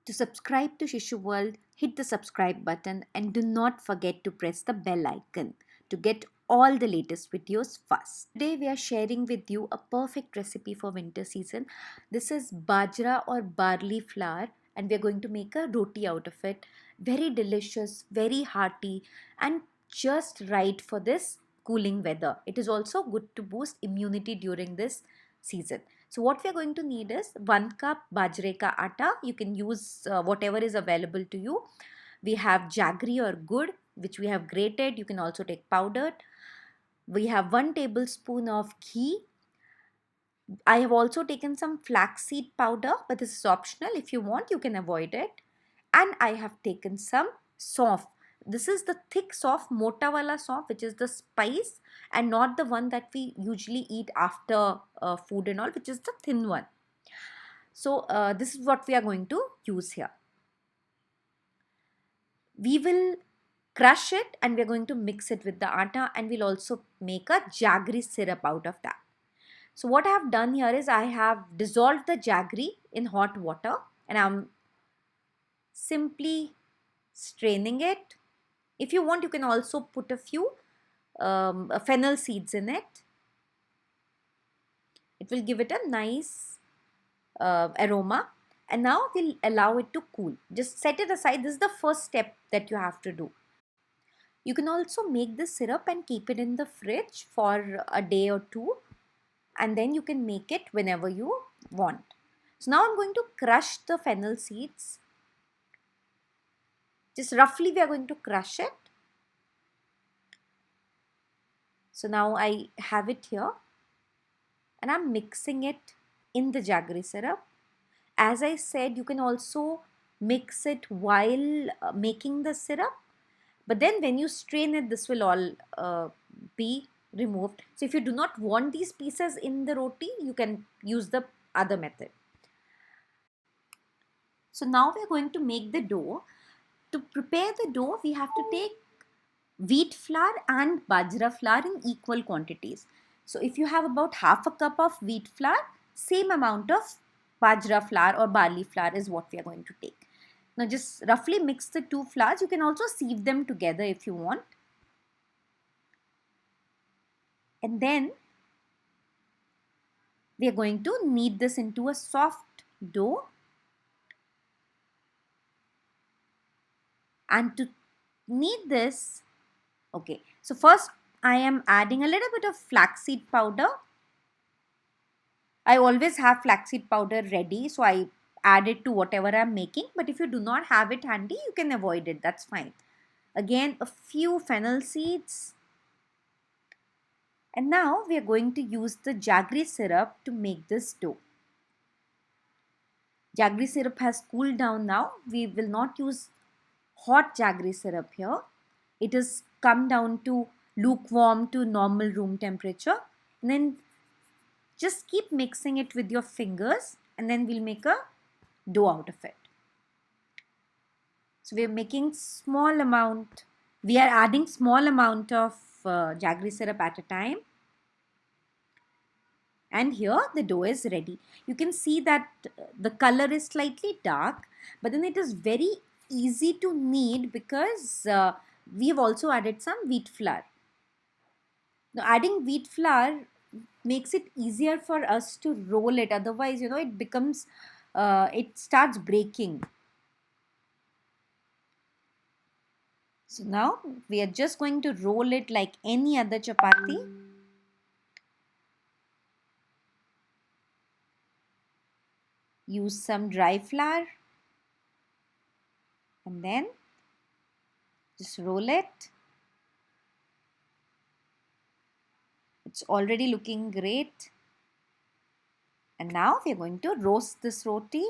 To subscribe to Shishu World, hit the subscribe button and do not forget to press the bell icon to get all the latest videos first. Today we are sharing with you a perfect recipe for winter season. This is bajra or barley flour and we are going to make a roti out of it. Very delicious, very hearty and just right for this cooling weather. It is also good to boost immunity during this season. So what we are going to need is 1 cup bajre ka atta. You can use whatever is available to you. We have jaggery or gur, which we have grated. You can also take powdered. We have 1 tablespoon of ghee. I have also taken some flaxseed powder, but this is optional. If you want, you can avoid it. And I have taken some saunf. This is the thick saunf, mota wala saunf, which is the spice and not the one that we usually eat after food and all, which is the thin one. So this is what we are going to use here. We will crush it and we are going to mix it with the atta, and we'll also make a jaggery syrup out of that. So what I have done here is I have dissolved the jaggery in hot water and I'm simply straining it. If you want, you can also put a few fennel seeds in it. It will give it a nice aroma. And now we'll allow it to cool. Just set it aside. This is the first step that you have to do. You can also make the syrup and keep it in the fridge for a day or two. And then you can make it whenever you want. So now I'm going to crush the fennel seeds. Just roughly we are going to crush it. So now I have it here and I'm mixing it in the jaggery syrup. As I said, you can also mix it while making the syrup, but then when you strain it, this will all be removed. So if you do not want these pieces in the roti, you can use the other method. So now we are going to make the dough. To prepare the dough, we have to take wheat flour and bajra flour in equal quantities. So if you have about half a cup of wheat flour, same amount of bajra flour or barley flour is what we are going to take. Now just roughly mix the two flours. You can also sieve them together if you want. And then we are going to knead this into a soft dough. And to knead this, okay, so first I am adding a little bit of flaxseed powder. I always have flaxseed powder ready, so I add it to whatever I'm making. But if you do not have it handy, you can avoid it. That's fine. Again, a few fennel seeds. And now we are going to use the jaggery syrup to make this dough. Jaggery syrup has cooled down now. We will not use hot jaggery syrup here. It has come down to lukewarm to normal room temperature. And then just keep mixing it with your fingers and then we'll make a dough out of it. So we are making small amount. We are adding small amount of jaggery syrup at a time. And here the dough is ready. You can see that the color is slightly dark, but then it is very easy to knead because we have also added some wheat flour. Now adding wheat flour makes it easier for us to roll it. Otherwise, it becomes, it starts breaking. So now we are just going to roll it like any other chapati. Use some dry flour and then just roll it. It's already looking great. And now we are going to roast this roti.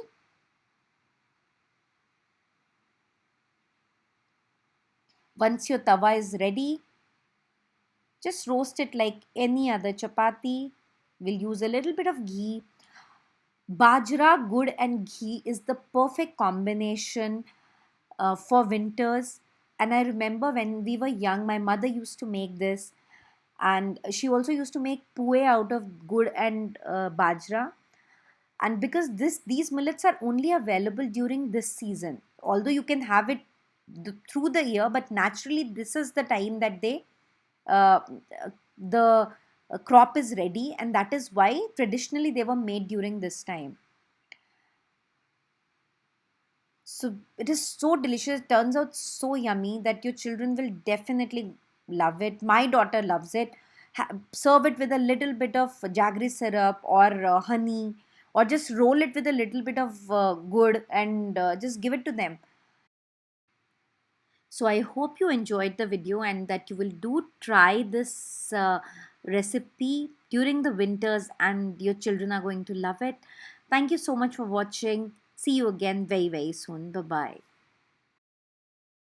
Once your tawa is ready, just roast it like any other chapati. We'll use a little bit of ghee. Bajra, gur and ghee is the perfect combination for winters. And I remember when we were young, my mother used to make this. And she also used to make puhe out of gur and bajra. And because these millets are only available during this season, although you can have it through the year, but naturally this is the time that they uh, the crop is ready, and that is why traditionally they were made during this time. So it is so delicious. It turns out so yummy that your children will definitely love it. My daughter loves it. Serve it with a little bit of jaggery syrup or honey, or just roll it with a little bit of good and just give it to them. So I hope you enjoyed the video and that you will do try this recipe during the winters, and your children are going to love it. Thank you so much for watching. See you again very, very soon. Bye bye.